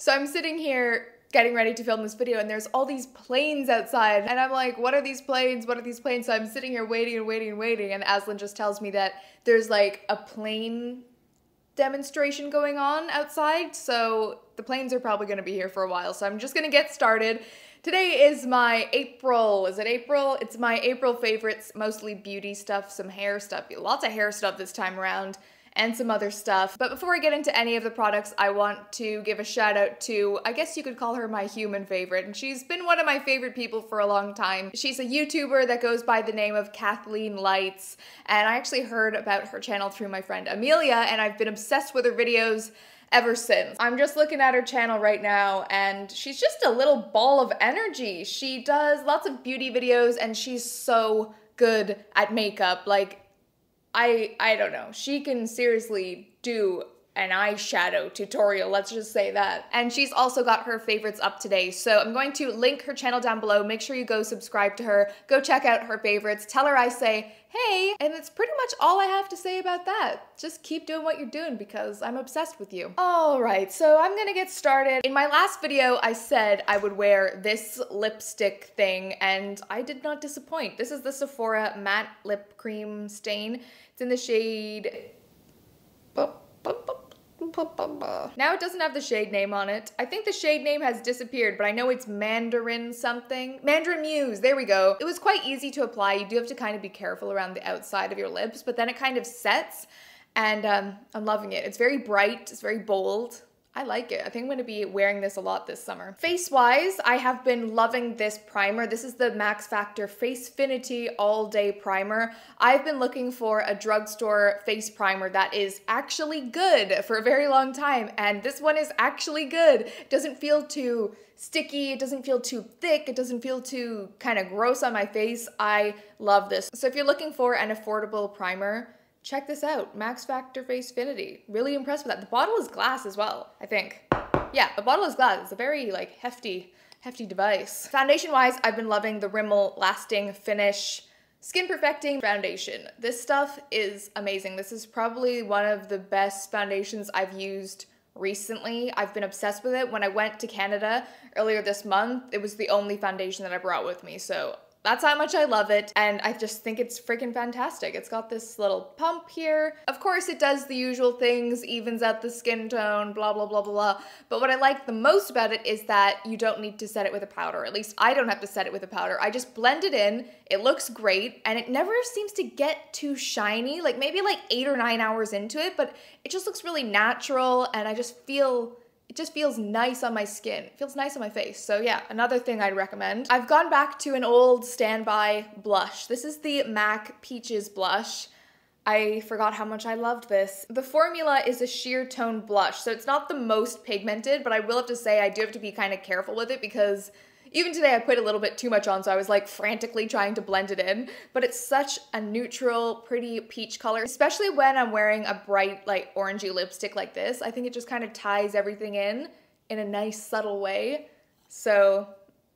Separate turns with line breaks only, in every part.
So I'm sitting here getting ready to film this video and there's all these planes outside and I'm like, what are these planes? What are these planes? So I'm sitting here waiting and waiting and waiting and Aslan just tells me that there's like a plane demonstration going on outside. So the planes are probably going to be here for a while. So I'm just going to get started. Today is my April, is it April? It's my April favorites, mostly beauty stuff, some hair stuff, lots of hair stuff this time around, and some other stuff. But before I get into any of the products, I want to give a shout out to, I guess you could call her my human favorite, and she's been one of my favorite people for a long time. She's a YouTuber that goes by the name of Kathleen Lights, and I actually heard about her channel through my friend Amelia, and I've been obsessed with her videos ever since. I'm just looking at her channel right now and she's just a little ball of energy. She does lots of beauty videos and she's so good at makeup. Like, I don't know. She can seriously do an eyeshadow tutorial, let's just say that. And she's also got her favorites up today. So I'm going to link her channel down below. Make sure you go subscribe to her. Go check out her favorites. Tell her I say, hey, and that's pretty much all I have to say about that. Just keep doing what you're doing because I'm obsessed with you. All right, so I'm gonna get started. In my last video, I said I would wear this lipstick thing and I did not disappoint. This is the Sephora Matte Lip Cream Stain. It's in the shade... Now it doesn't have the shade name on it. I think the shade name has disappeared, but I know it's Mandarin something. Mandarin Muse, there we go. It was quite easy to apply. You do have to kind of be careful around the outside of your lips, but then it kind of sets, and I'm loving it. It's very bright, it's very bold. I like it. I think I'm going to be wearing this a lot this summer. Face-wise, I have been loving this primer. This is the Max Factor Facefinity All Day Primer. I've been looking for a drugstore face primer that is actually good for a very long time, and this one is actually good. It doesn't feel too sticky, it doesn't feel too thick, it doesn't feel too kind of gross on my face. I love this. So if you're looking for an affordable primer, check this out, Max Factor Facefinity. Really impressed with that. The bottle is glass as well, I think. Yeah, the bottle is glass. It's a very like hefty device. Foundation-wise, I've been loving the Rimmel Lasting Finish Skin Perfecting Foundation. This stuff is amazing. This is probably one of the best foundations I've used recently. I've been obsessed with it. When I went to Canada earlier this month, it was the only foundation that I brought with me, so that's how much I love it, and I just think it's freaking fantastic. It's got this little pump here. Of course, it does the usual things, evens out the skin tone, blah, blah, blah, blah, blah. But what I like the most about it is that you don't need to set it with a powder. At least I don't have to set it with a powder. I just blend it in, it looks great, and it never seems to get too shiny, like maybe like 8 or 9 hours into it, but it just looks really natural, and I just feel... it just feels nice on my skin. It feels nice on my face. So yeah, another thing I'd recommend. I've gone back to an old standby blush. This is the MAC Peaches blush. I forgot how much I loved this. The formula is a sheer tone blush, so it's not the most pigmented, but I will have to say I do have to be kind of careful with it because even today I put a little bit too much on, so I was like frantically trying to blend it in, but it's such a neutral, pretty peach color, especially when I'm wearing a bright, like orangey lipstick like this. I think it just kind of ties everything in a nice, subtle way. So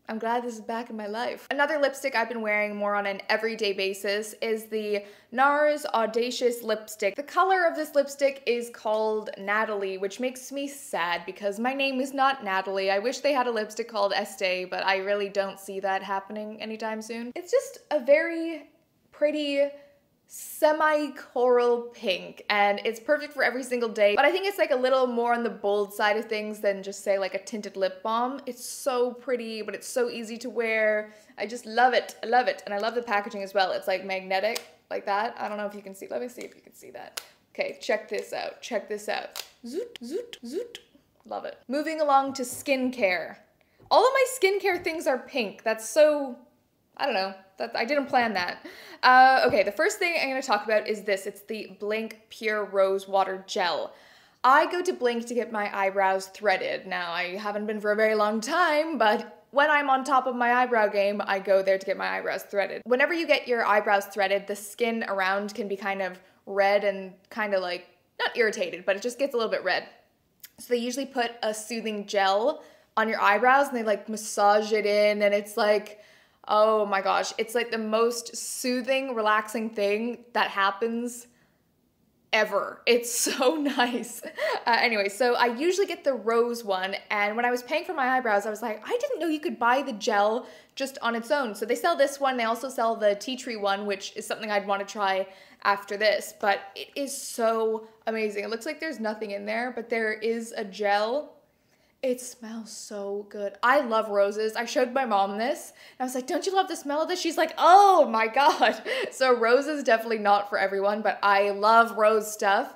I'm glad this is back in my life. Another lipstick I've been wearing more on an everyday basis is the NARS Audacious Lipstick. The color of this lipstick is called Natalie, which makes me sad because my name is not Natalie. I wish they had a lipstick called Estee, but I really don't see that happening anytime soon. It's just a very pretty semi-coral pink, and it's perfect for every single day, but I think it's like a little more on the bold side of things than just say like a tinted lip balm. It's so pretty, but it's so easy to wear. I just love it. I love it, and I love the packaging as well. It's like magnetic like that. I don't know if you can see. Let me see if you can see that. Okay, check this out. Check this out. Zoot, zoot, zoot. Love it. Moving along to skincare. All of my skincare things are pink. That's so... I don't know. I didn't plan that. Okay, the first thing I'm going to talk about is this. It's the Blink Pure Rose Water Gel. I go to Blink to get my eyebrows threaded. Now, I haven't been for a very long time, but when I'm on top of my eyebrow game, I go there to get my eyebrows threaded. Whenever you get your eyebrows threaded, the skin around can be kind of red and kind of like, not irritated, but it just gets a little bit red. So they usually put a soothing gel on your eyebrows and they like massage it in, and it's like, oh my gosh, it's like the most soothing, relaxing thing that happens ever. It's so nice. Anyway, so I usually get the rose one, and when I was paying for my eyebrows, I was like, I didn't know you could buy the gel just on its own. So they sell this one. They also sell the tea tree one, which is something I'd want to try after this, but it is so amazing. It looks like there's nothing in there, but there is a gel. It smells so good. I love roses. I showed my mom this, and I was like, don't you love the smell of this? She's like, oh my God. So roses definitely not for everyone, but I love rose stuff.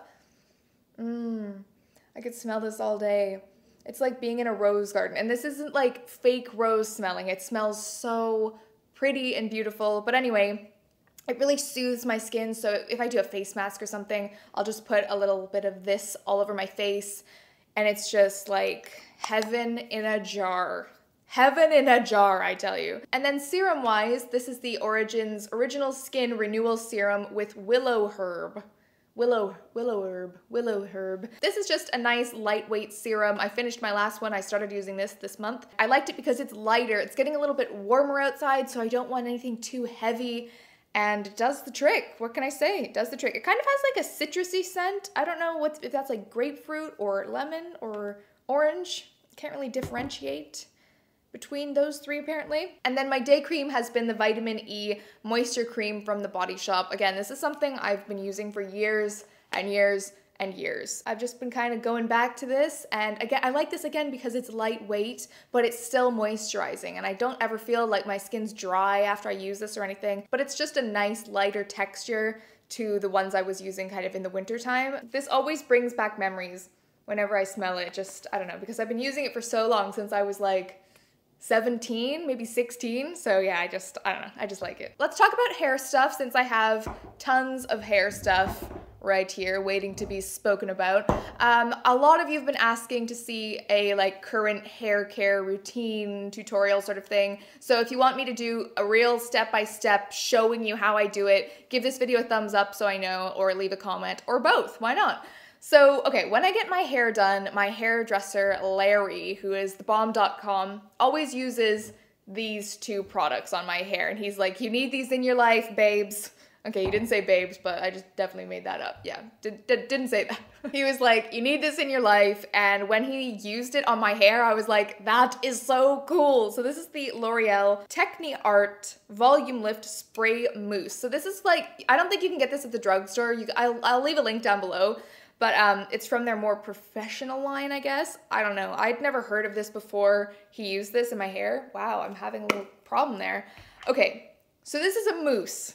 I could smell this all day. It's like being in a rose garden. And this isn't like fake rose smelling. It smells so pretty and beautiful. But anyway, it really soothes my skin. So if I do a face mask or something, I'll just put a little bit of this all over my face. And it's just like heaven in a jar. Heaven in a jar, I tell you. And then serum-wise, this is the Origins Original Skin Renewal Serum with willow herb. Willow herb. This is just a nice lightweight serum. I finished my last one. I started using this month. I liked it because it's lighter. It's getting a little bit warmer outside, so I don't want anything too heavy. And it does the trick. What can I say? It does the trick. It kind of has like a citrusy scent. I don't know if that's like grapefruit or lemon or orange. Can't really differentiate between those three apparently. And then my day cream has been the Vitamin E Moisture Cream from The Body Shop. Again, this is something I've been using for years and years and years. I've just been kind of going back to this, and again, I like this again because it's lightweight, but it's still moisturizing, and I don't ever feel like my skin's dry after I use this or anything, but it's just a nice lighter texture to the ones I was using kind of in the winter time. This always brings back memories whenever I smell it. Just, I don't know, because I've been using it for so long, since I was like 17, maybe 16. So yeah, I don't know, I just like it. Let's talk about hair stuff, since I have tons of hair stuff right here waiting to be spoken about. A lot of you have been asking to see a like current hair care routine tutorial sort of thing. So if you want me to do a real step-by-step showing you how I do it, give this video a thumbs up so I know, or leave a comment, or both, why not? So, okay, when I get my hair done, my hairdresser, Larry, who is thebomb.com, always uses these two products on my hair. And he's like, you need these in your life, babes. Okay, he didn't say babes, but I just definitely made that up. Yeah, didn't say that. He was like, you need this in your life. And when he used it on my hair, I was like, that is so cool. So this is the L'Oreal Techni Art Volume Lift Spray Mousse. So this is like, I don't think you can get this at the drugstore. I'll leave a link down below. But it's from their more professional line, I guess. I don't know. I'd never heard of this before he used this in my hair. Wow, I'm having a little problem there. Okay, so this is a mousse.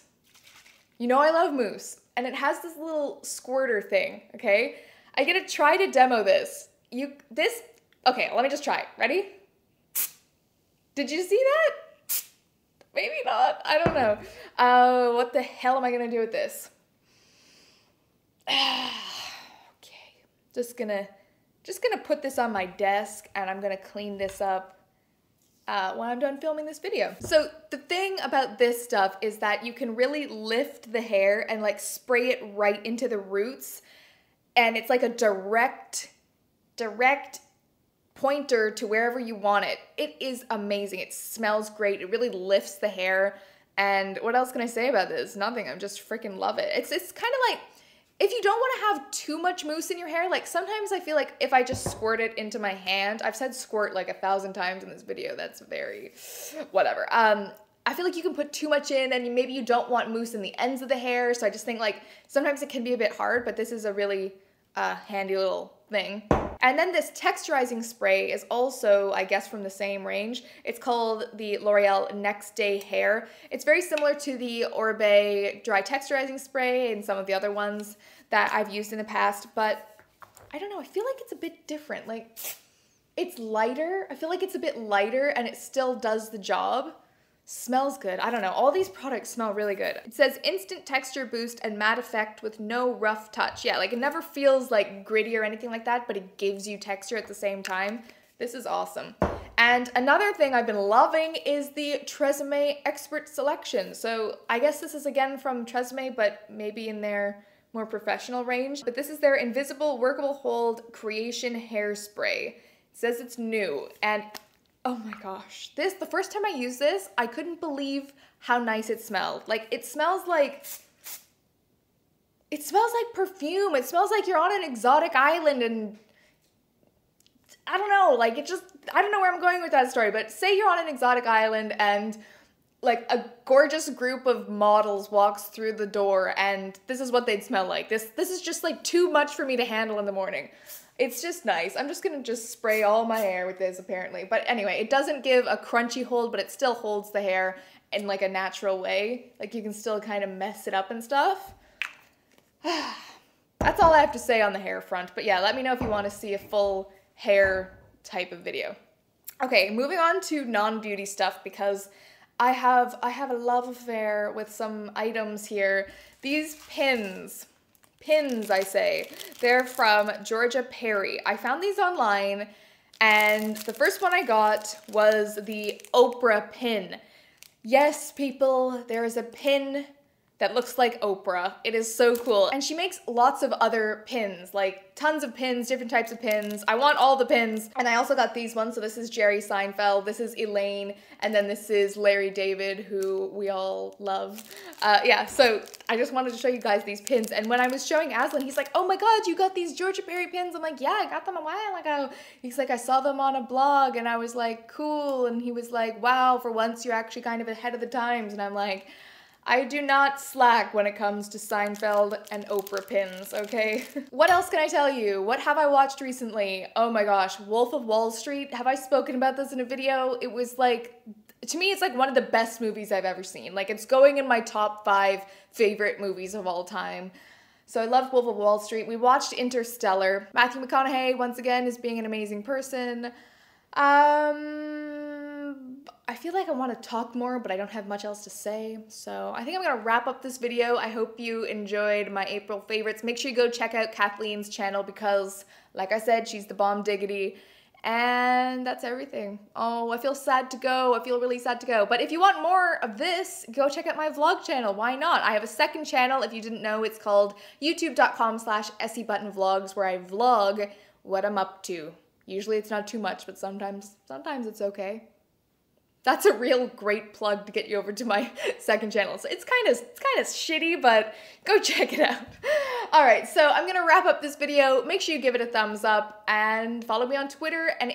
You know I love mousse. And it has this little squirter thing, okay? I'm gonna try to demo this. Okay, let me just try it. Ready? Did you see that? Maybe not, I don't know. What the hell am I gonna do with this? Just gonna put this on my desk, and I'm gonna clean this up when I'm done filming this video. So the thing about this stuff is that you can really lift the hair and like spray it right into the roots, and it's like a direct pointer to wherever you want it. It is amazing. It smells great. It really lifts the hair. And what else can I say about this? Nothing. I just freaking love it. It's kind of like, if you don't want to have too much mousse in your hair, like sometimes I feel like if I just squirt it into my hand, I've said squirt like 1,000 times in this video, that's very, whatever. I feel like you can put too much in, and maybe you don't want mousse in the ends of the hair, so I just think like sometimes it can be a bit hard, but this is a really handy little thing. And then this texturizing spray is also, I guess, from the same range. It's called the L'Oreal Next Day Hair. It's very similar to the Oribe Dry Texturizing Spray and some of the other ones that I've used in the past, but I don't know, I feel like it's a bit different. Like, it's lighter. I feel like it's a bit lighter and it still does the job. Smells good. I don't know. All these products smell really good. It says instant texture boost and matte effect with no rough touch. Yeah, like it never feels like gritty or anything like that, but it gives you texture at the same time. This is awesome. And another thing I've been loving is the Tresemme Expert Selection. So I guess this is again from Tresemme, but maybe in their more professional range. But this is their Invisible Workable Hold Creation Hairspray. It says it's new, and oh my gosh, the first time I used this, I couldn't believe how nice it smelled. Like, it smells like it smells like perfume. It smells like you're on an exotic island and I don't know, like it just, I don't know where I'm going with that story, but say you're on an exotic island and like a gorgeous group of models walks through the door and this is what they'd smell like. This is just like too much for me to handle in the morning. It's just nice. I'm just gonna just spray all my hair with this apparently. But anyway, it doesn't give a crunchy hold, but it still holds the hair in like a natural way. Like you can still kind of mess it up and stuff. That's all I have to say on the hair front. But yeah, let me know if you want to see a full hair type of video. Okay, moving on to non-beauty stuff because I have a love affair with some items here. These pins, I say, they're from Georgia Perry. I found these online and the first one I got was the Oprah pin. Yes, people, there is a pin that looks like Oprah. It is so cool. And she makes lots of other pins, like tons of pins, different types of pins. I want all the pins. And I also got these ones. So this is Jerry Seinfeld, this is Elaine, and then this is Larry David, who we all love. Yeah, so I just wanted to show you guys these pins. And when I was showing Aslan, he's like, oh my God, you got these Georgia Perry pins? I'm like, yeah, I got them a while ago. He's like, I saw them on a blog and I was like, cool. And he was like, wow, for once you're actually kind of ahead of the times. And I'm like, I do not slack when it comes to Seinfeld and Oprah pins, okay? What else can I tell you? What have I watched recently? Oh my gosh, Wolf of Wall Street. Have I spoken about this in a video? It was like, to me, it's like one of the best movies I've ever seen. Like it's going in my top 5 favorite movies of all time. So I love Wolf of Wall Street. We watched Interstellar. Matthew McConaughey, once again, is being an amazing person. I feel like I want to talk more, but I don't have much else to say. So I think I'm going to wrap up this video. I hope you enjoyed my April favorites. Make sure you go check out Kathleen's channel because, like I said, she's the bomb diggity. And that's everything. Oh, I feel sad to go. I feel really sad to go. But if you want more of this, go check out my vlog channel. Why not? I have a second channel. If you didn't know, it's called youtube.com/EssieButtonVlogs, where I vlog what I'm up to. Usually it's not too much, but sometimes it's okay. That's a real great plug to get you over to my second channel. So it's kind of shitty, but go check it out. All right, so I'm gonna wrap up this video. Make sure you give it a thumbs up and follow me on Twitter and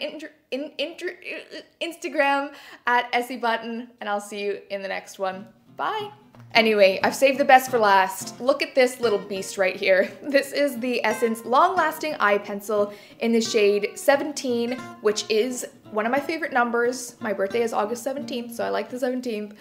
Instagram at EssieButton, and I'll see you in the next one. Bye. Anyway, I've saved the best for last. Look at this little beast right here. This is the Essence Long Lasting Eye Pencil in the shade 17, which is one of my favorite numbers. My birthday is August 17th, so I like the 17th.